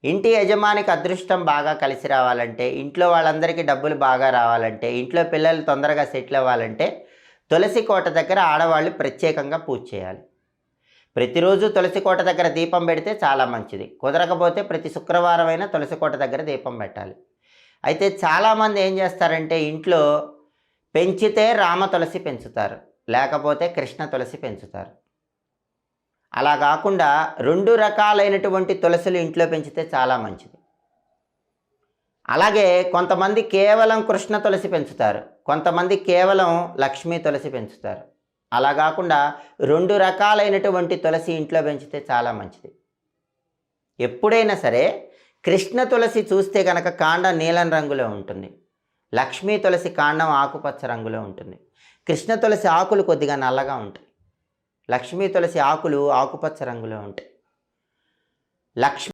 ఇంటి యజమానికి అదృష్టం బాగా కలిసి రావాలంటే, ఇంట్లో వాళ్ళందరికీ డబ్బులు బాగా రావాలంటే, ఇంట్లో పిల్లలు తొందరగా సెటిల్ అవ్వాలంటే, తులసి కోట దగ్గర ఆడవాళ్ళు ప్రత్యేకంగా పూజ చేయాలి. ప్రతిరోజు తులసి కోట దగ్గర దీపం పెడితే చాలా మంచిది. కుదరకపోతే ప్రతి శుక్రవారం అయినా తులసి కోట దగ్గర దీపం పెట్టాలి. అయితే చాలామంది ఏం చేస్తారంటే ఇంట్లో పెంచితే రామ తులసి పెంచుతారు, లేకపోతే కృష్ణ తులసి పెంచుతారు. అలా కాకుండా 2 రకాలైనటువంటి తులసులు ఇంట్లో పెంచితే చాలా మంచిది. అలాగే కొంతమంది కేవలం కృష్ణ తులసి పెంచుతారు, కొంతమంది కేవలం లక్ష్మీ తులసి పెంచుతారు. అలా కాకుండా 2 రకాలైనటువంటి తులసి ఇంట్లో పెంచితే చాలా మంచిది. ఎప్పుడైనా సరే కృష్ణ తులసి చూస్తే కనుక కాండం నీలం రంగులో ఉంటుంది, లక్ష్మీ తులసి కాండం ఆకుపచ్చ రంగులో ఉంటుంది. కృష్ణ తులసి ఆకులు కొద్దిగా నల్లగా ఉంటాయి, లక్ష్మీ తులసి ఆకులు ఆకుపచ్చ రంగులో ఉంటాయి. లక్ష్మీ